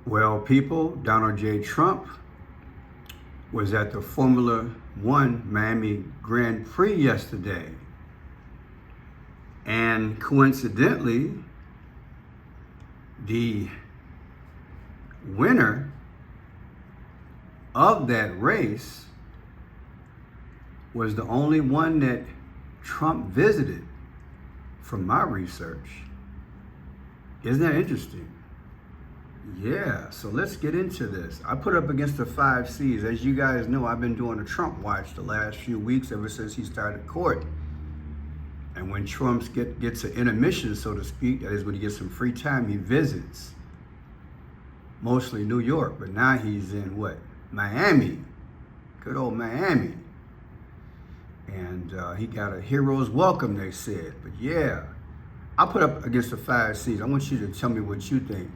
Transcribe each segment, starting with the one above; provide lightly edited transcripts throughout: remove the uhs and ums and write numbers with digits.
Well, people, Donald J. Trump was at the Formula One Miami Grand Prix yesterday. And coincidentally, the winner of that race was the only one that Trump visited from my research. Isn't that interesting? Yeah, so let's get into this. I put up against the 5 C's. As you guys know, I've been doing a Trump watch the last few weeks ever since he started court. And when Trump gets an intermission, so to speak, that is when he gets some free time, he visits mostly New York, but now he's in what? Miami, good old Miami. And he got a hero's welcome, they said. But yeah, I put up against the 5 C's. I want you to tell me what you think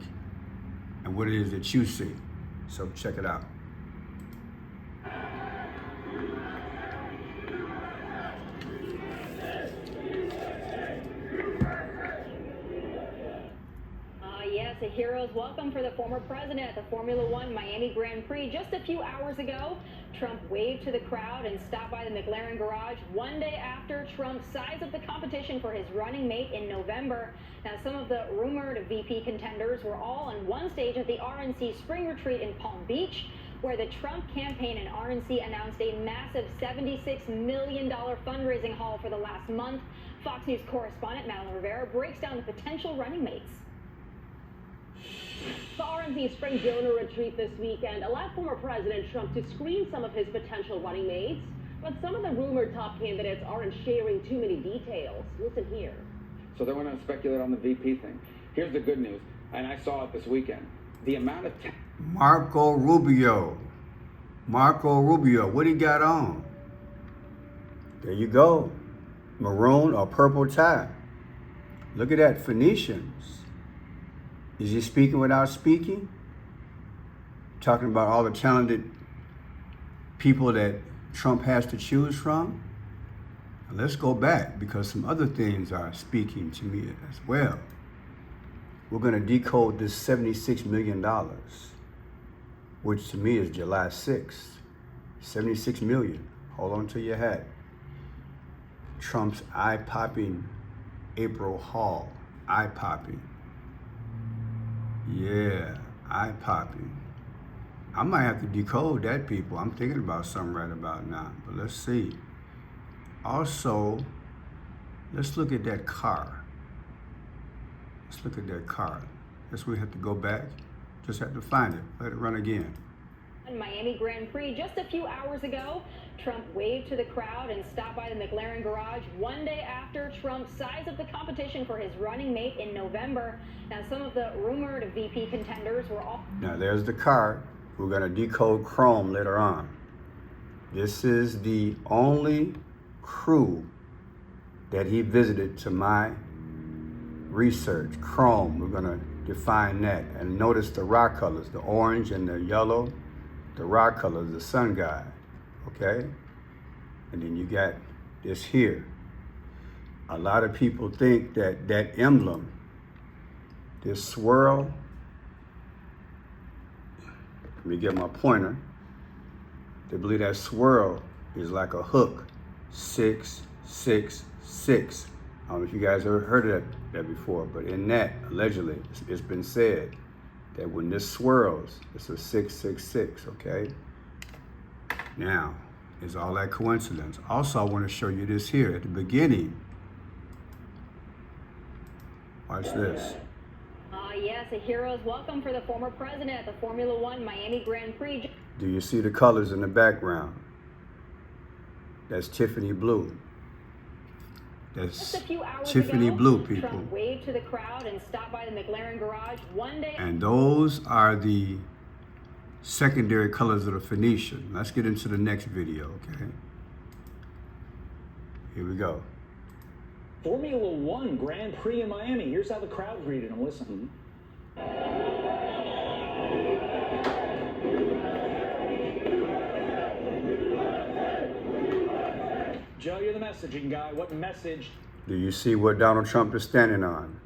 and what it is that you see. So check it out. Yes, a hero's welcome for the former president at the Formula One Miami Grand Prix. Just a few hours ago, Trump waved to the crowd and stopped by the McLaren garage one day after Trump sized up the competition for his running mate in November. Now, some of the rumored VP contenders were all on one stage at the RNC Spring Retreat in Palm Beach, where the Trump campaign and RNC announced a massive $76 million fundraising haul for the last month. Fox News correspondent Madeline Rivera breaks down the potential running mates. The RNC Spring Donor Retreat this weekend allowed former President Trump to screen some of his potential running mates, but some of the rumored top candidates aren't sharing too many details. Listen here. So they want to speculate on the VP thing. Here's the good news, and I saw it this weekend. The amount of Marco Rubio, what he got on? There you go, maroon or purple tie. Look at that, Phoenicians. Is he speaking without speaking? Talking about all the talented people that Trump has to choose from? Let's go back because some other things are speaking to me as well. We're going to decode this $76 million, which to me is July 6th. 76 million. Hold on to your hat. Trump's eye-popping April haul. Eye-popping. Yeah, eye-popping. I might have to decode that, people. I'm thinking about something right about now, but let's see. Also, let's look at that car. Let's look at that car. Guess we have to go back. Just have to find it. Let it run again. Miami Grand Prix just a few hours ago, Trump waved to the crowd and stopped by the McLaren garage one day after Trump sized up the competition for his running mate in November. Now, some of the rumored VP contenders were all... Now, there's the car. We're going to decode Chrome later on. This is the only crew that he visited to my research. Chrome, we're going to define that. And notice the rock colors, the orange and the yellow. The rock color is the sun god, okay? And then you got this here. A lot of people think that that emblem, this swirl, let me get my pointer. They believe that swirl is like a hook, 666. I don't know if you guys ever heard of that before, but in that, allegedly, it's been said that when this swirls, it's a 666, okay? Now, is all that coincidence? Also, I want to show you this here at the beginning. Watch this. Yes, a hero's welcome for the former president at the Formula One Miami Grand Prix. Do you see the colors in the background? That's Tiffany blue. That's just a few hours Tiffany ago, blue, people. Trump waved to the crowd and stopped by the McLaren garage one day. And those are the secondary colors of the Phoenician. Let's get into the next video, okay? Here we go. Formula One Grand Prix in Miami. Here's how the crowd greeted him. Listen. Joe, you're the messaging guy. What message? Do you see what Donald Trump is standing on?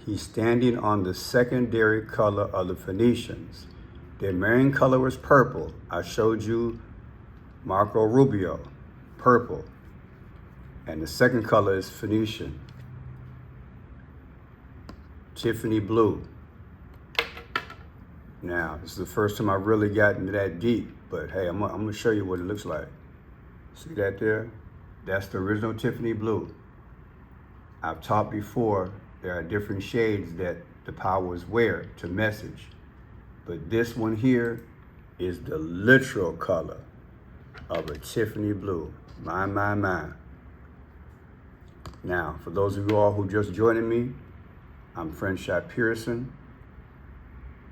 He's standing on the secondary color of the Phoenicians. Their main color was purple. I showed you Marco Rubio, purple. And the second color is Phoenician. Tiffany blue. Now, this is the first time I've really gotten that deep, but hey, I'm gonna show you what it looks like. See that there? That's the original Tiffany blue. I've taught before, there are different shades that the powers wear to message. But this one here is the literal color of a Tiffany blue. My. Now, for those of you all who just joining me, I'm French Shot Pearson,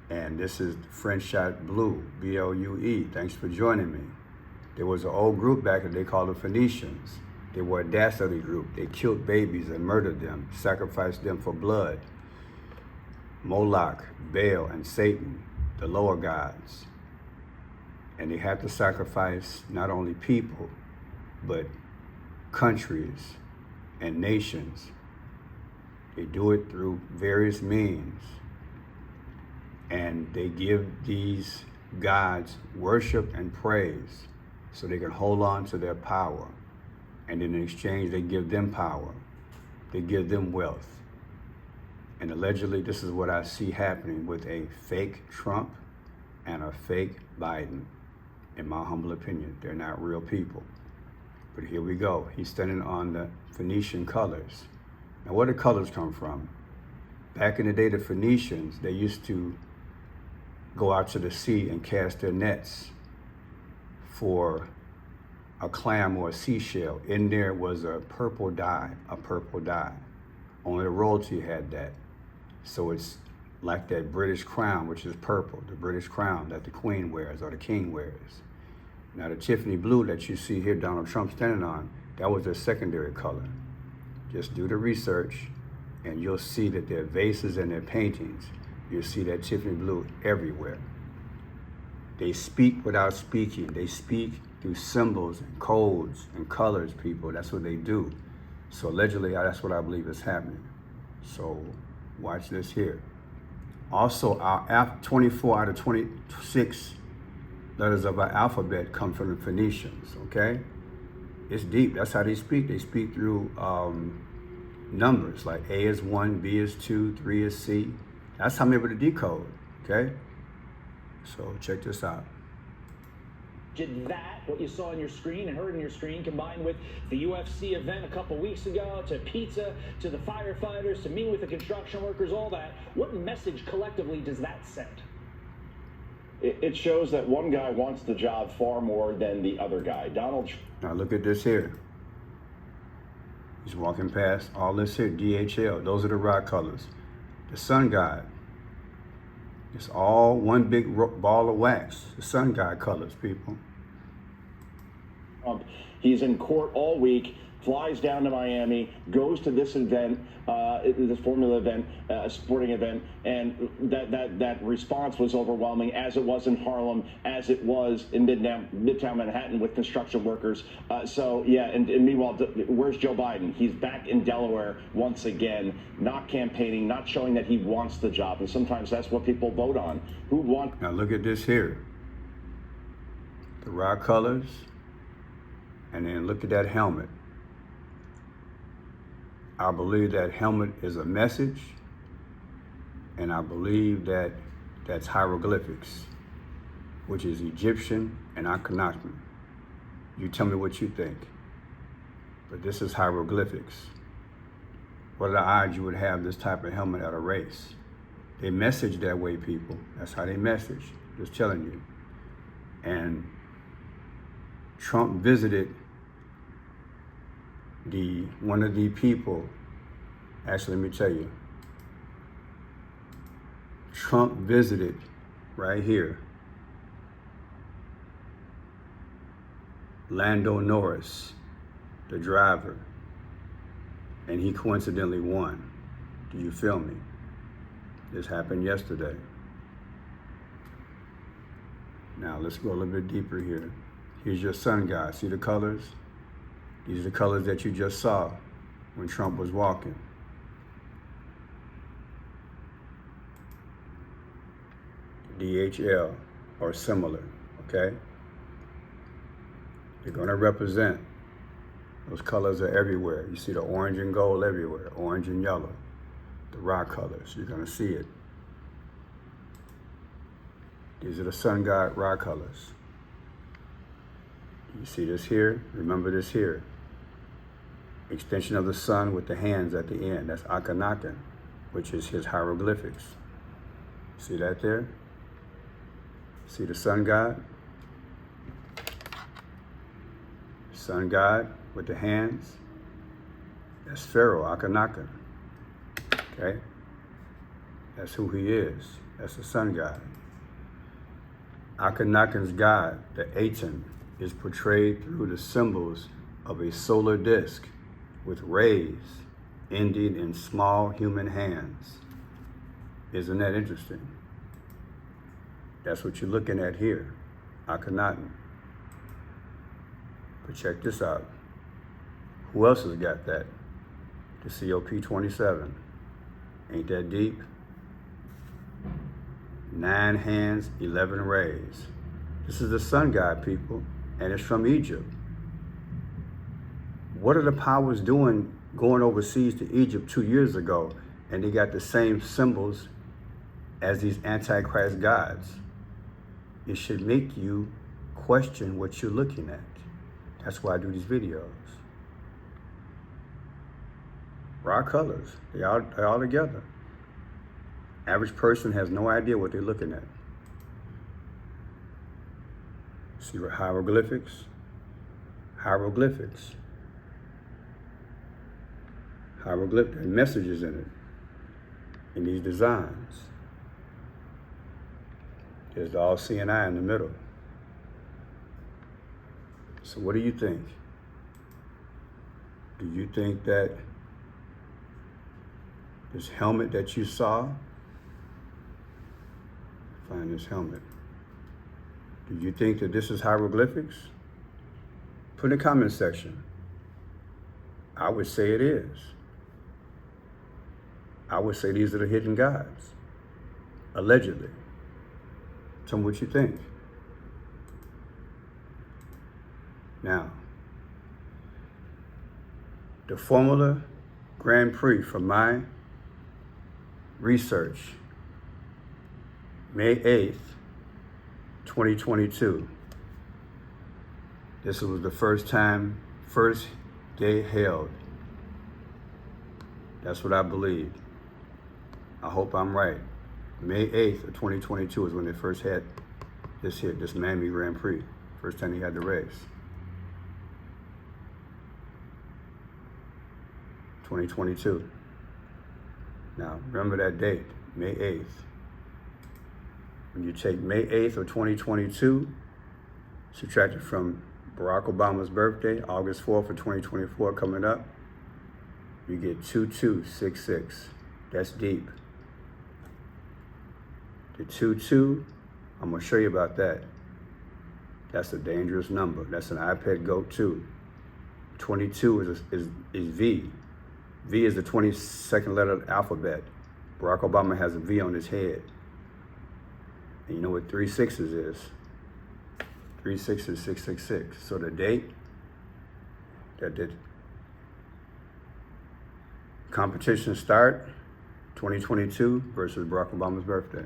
and this is French Shot Blue, B-L-U-E. Thanks for joining me. There was an old group back then, they called the Phoenicians. They were a dastardly group. They killed babies and murdered them, sacrificed them for blood. Moloch, Baal, and Satan, the lower gods. And they had to sacrifice not only people, but countries and nations. They do it through various means. And they give these gods worship and praise so they can hold on to their power. And in exchange, they give them power. They give them wealth. And allegedly, this is what I see happening with a fake Trump and a fake Biden. In my humble opinion, they're not real people. But here we go. He's standing on the Phoenician colors. Now, where do colors come from? Back in the day, the Phoenicians, they used to go out to the sea and cast their nets for a clam or a seashell. In there was a purple dye. Only the royalty had that. So it's like that British crown, which is purple, the British crown that the Queen wears or the King wears. Now the Tiffany blue that you see here Donald Trump standing on, that was their secondary color. Just do the research and you'll see that their vases and their paintings, you'll see that Tiffany blue everywhere. They speak without speaking. They speak through symbols and codes and colors, people. That's what they do. So allegedly, that's what I believe is happening. So watch this here. Also, our 24 out of 26 letters of our alphabet come from the Phoenicians, okay? It's deep. That's how they speak. They speak through numbers, like A is 1, B is 2, 3 is C. That's how I'm able to decode, okay? So check this out. Did that, what you saw on your screen and heard on your screen, combined with the UFC event a couple weeks ago, to pizza, to the firefighters, to meeting with the construction workers, all that, what message collectively does that send? It shows that one guy wants the job far more than the other guy. Now look at this here. He's walking past all this here, DHL. Those are the rock colors. The sun god. It's all one big ball of wax. The sun god colors, people. He's in court all week, flies down to Miami, goes to this event, this Formula event, sporting event, and that response was overwhelming, as it was in Harlem, as it was in Midtown Manhattan with construction workers. So yeah, and meanwhile, where's Joe Biden? He's back in Delaware once again, not campaigning, not showing that he wants the job, and sometimes that's what people vote on. Who want? Now look at this here. The rock colors, and then look at that helmet. I believe that helmet is a message, and I believe that that's hieroglyphics, which is Egyptian and Akhenaten. You tell me what you think. But this is hieroglyphics. What are the odds you would have this type of helmet at a race? They message that way, people. That's how they message, just telling you. And Trump visited one of the people, actually, let me tell you, Trump visited right here Lando Norris, the driver, and he coincidentally won. Do you feel me? This happened yesterday. Now let's go a little bit deeper here. Here's your sun god. See the colors? These are the colors that you just saw when Trump was walking. DHL, or similar, okay? They're gonna represent, those colors are everywhere. You see the orange and gold everywhere, orange and yellow, the rock colors, you're gonna see it. These are the sun god rock colors. You see this here? Remember this here. Extension of the sun with the hands at the end. That's Akhenaten, which is his hieroglyphics. See that there? See the sun god? Sun god with the hands. That's Pharaoh, Akhenaten. Okay? That's who he is. That's the sun god. Akhenaten's god, the Aten, is portrayed through the symbols of a solar disk with rays ending in small human hands. Isn't that interesting? That's what you're looking at here, Akhenaten. But check this out. Who else has got that? The COP27. Ain't that deep? 9 hands, 11 rays. This is the sun god, people, and it's from Egypt. What are the powers doing going overseas to Egypt 2 years ago, and they got the same symbols as these Antichrist gods? It should make you question what you're looking at. That's why I do these videos. Raw colors, they're all together. Average person has no idea what they're looking at. See what hieroglyphics? Hieroglyphics. Hieroglyphic messages in it, in these designs. There's the all-seeing eye in the middle. So what do you think? Do you think that this helmet that you saw, find this helmet. Do you think that this is hieroglyphics? Put in the comment section. I would say it is. I would say these are the hidden gods, allegedly. Tell me what you think. Now, the Formula Grand Prix from my research, May 8th, 2022. This was the first day held. That's what I believe. I hope I'm right. May 8th of 2022 is when they first had this Miami Grand Prix. First time they had the race. 2022. Now, remember that date, May 8th. When you take May 8th of 2022, subtract it from Barack Obama's birthday, August 4th of 2024 coming up, you get 2266. That's deep. The 22, I'm gonna show you about that. That's a dangerous number. That's an iPad Go 2. 22 is V. V is the 22nd letter of the alphabet. Barack Obama has a V on his head. And you know what 3 6s is? 3 6 is 666. So the date that the competition start, 2022 versus Barack Obama's birthday.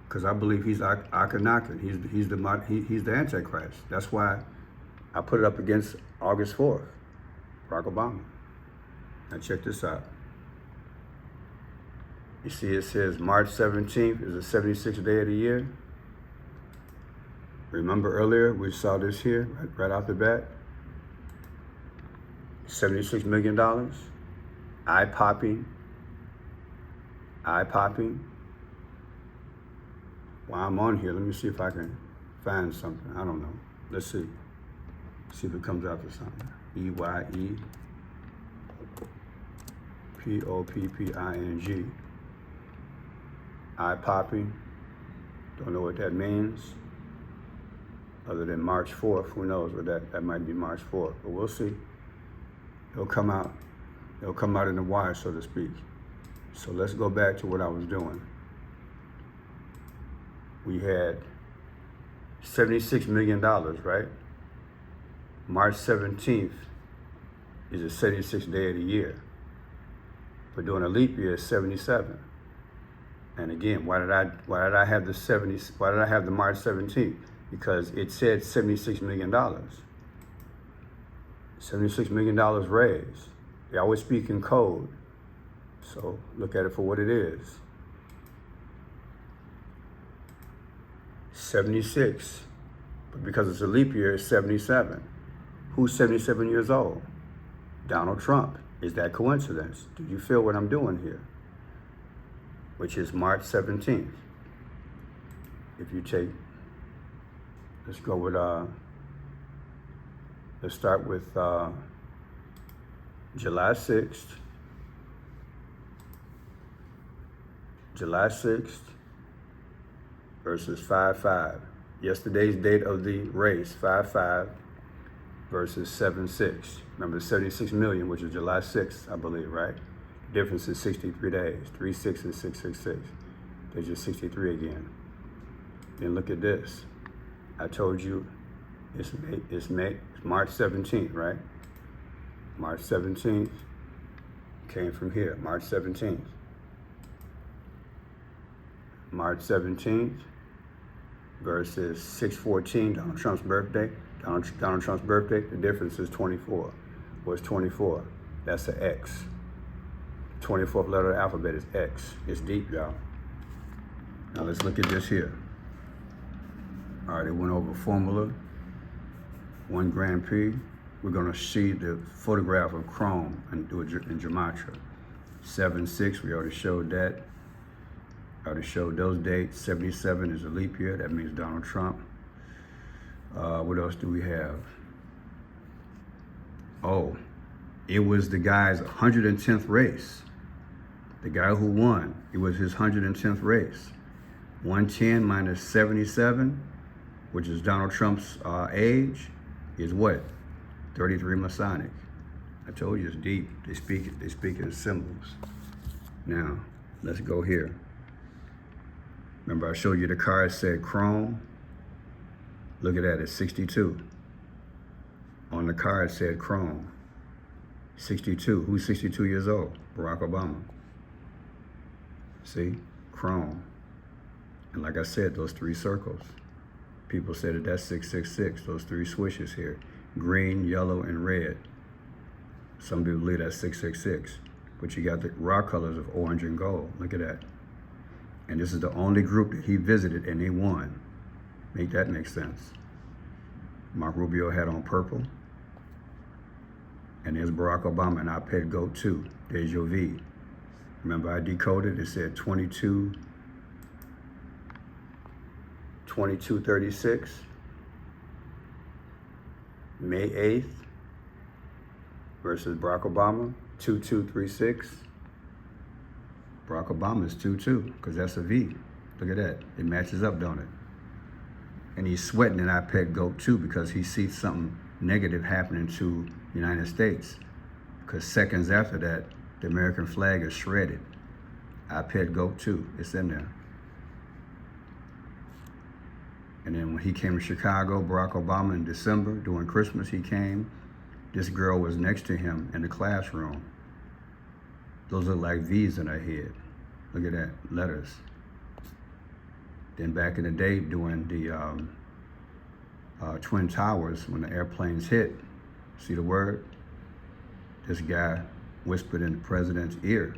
Because I believe he's Akhenaten. He's the Antichrist. That's why I put it up against August 4th, Barack Obama. Now check this out. You see it says March 17th is the 76th day of the year. Remember earlier we saw this here, right off the bat? $76 million. Eye-popping. While I'm on here, let me see if I can find something. I don't know. Let's see. See if it comes out to something. EYEPOPPING. Eye-popping. Don't know what that means. Other than March 4th, who knows what that might be March 4th, but we'll see. It'll come out in the wire, so to speak. So let's go back to what I was doing. we had $76 million, right? March 17th is the 76th day of the year. But during a leap year, it's 77. And again, why did I have the March 17th? Because it said $76 million. $76 million raised. They always speak in code. So look at it for what it is. 76. But because it's a leap year, it's 77. Who's 77 years old? Donald Trump. Is that coincidence? Do you feel what I'm doing here? Which is March 17th. If you take, let's go with, let's start with July 6th. July 6th versus 5-5. Yesterday's date of the race, 5-5 versus 7-6. Remember 76 million, which is July 6th, I believe, right? The difference is 63 days, 3-6 and 6-6-6. There's just 63 again. Then look at this. I told you it's March 17th, right? March 17th came from here, March 17th. March 17th versus 6/14, Donald Trump's birthday. Donald Trump's birthday, the difference is 24. What's 24? That's an X. 24th letter of the alphabet is X. It's deep, y'all. Now let's look at this here. All right, it went over formula, 1 Grand Prix. We're gonna see the photograph of Chrome and do it in gematria. 7-6, we already showed that. I already showed those dates. 77 is a leap year, that means Donald Trump. What else do we have? Oh, it was the guy's 110th race. The guy who won, it was his 110th race. 110 minus 77, which is Donald Trump's age, is what? 33 Masonic. I told you it's deep. They speak in symbols. Now, let's go here. Remember I showed you the card said Chrome? Look at that, it's 62. On the card said Chrome. 62, who's 62 years old? Barack Obama. See, Chrome. And like I said, those 3 circles. People said that that's 666, those 3 swishes here. Green, yellow, and red. Some people believe that's 666. But you got the raw colors of orange and gold. Look at that. And this is the only group that he visited and they won. Make that make sense. Mark Rubio had on purple. And there's Barack Obama and iPad Goat 2. There's your V. Remember I decoded, it said 2236. May 8th versus Barack Obama, 2236. Barack Obama is 22, because that's a V. Look at that. It matches up, don't it? And he's sweating an iPad Goat too because he sees something negative happening to the United States. Because seconds after that, the American flag is shredded. iPad Goat 2, it's in there. And then when he came to Chicago, Barack Obama in December, during Christmas, he came. This girl was next to him in the classroom. Those look like V's in her head. Look at that, letters. Then back in the day, during the Twin Towers, when the airplanes hit, see the word? This guy whispered in the president's ear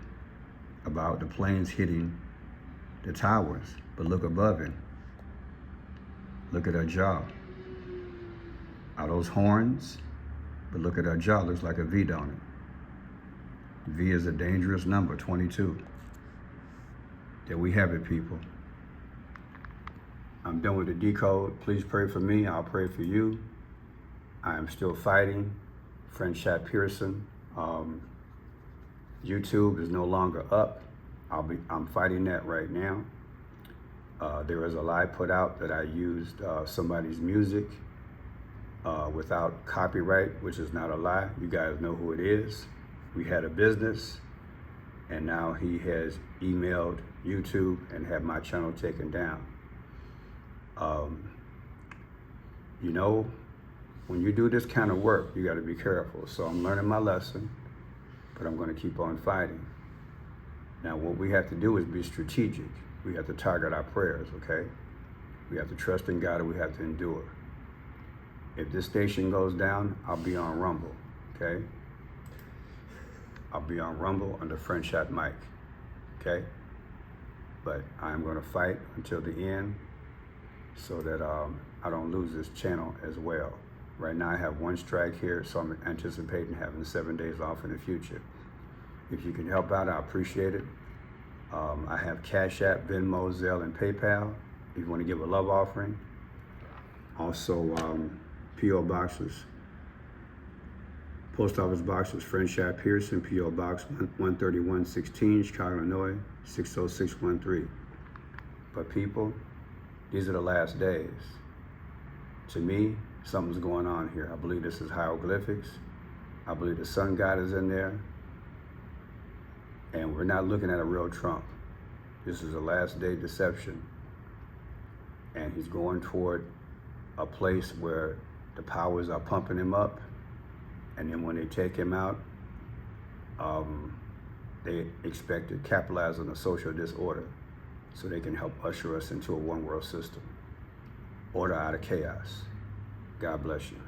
about the planes hitting the towers, but look above him. Look at her jaw. Are those horns? But look at her jaw, looks like a V, don't it? V is a dangerous number, 22. There we have it, people. I'm done with the decode. Please pray for me, I'll pray for you. I am still fighting. Friend Chad Pearson. YouTube is no longer up. I'm fighting that right now. There was a lie put out that I used somebody's music without copyright, which is not a lie. You guys know who it is. We had a business, and now he has emailed YouTube and had my channel taken down. You know, when you do this kind of work, you got to be careful. So I'm learning my lesson, but I'm going to keep on fighting. Now, what we have to do is be strategic. We have to target our prayers, okay? We have to trust in God, and we have to endure. If this station goes down, I'll be on Rumble, okay? I'll be on Rumble under French Shot Mike, okay? But I'm going to fight until the end so that I don't lose this channel as well. Right now I have one strike here, so I'm anticipating having 7 days off in the future. If you can help out, I appreciate it. I have Cash App, Venmo, Zelle, and PayPal if you want to give a love offering. Also, P.O. Boxes. Post office boxes, Friendship Pearson, P.O. Box 13116, Chicago, Illinois, 60613. But people, these are the last days. To me, something's going on here. I believe this is hieroglyphics. I believe the sun god is in there. And we're not looking at a real Trump. This is a last day deception. And he's going toward a place where the powers are pumping him up. And then when they take him out, they expect to capitalize on the social disorder so they can help usher us into a one world system. Order out of chaos. God bless you.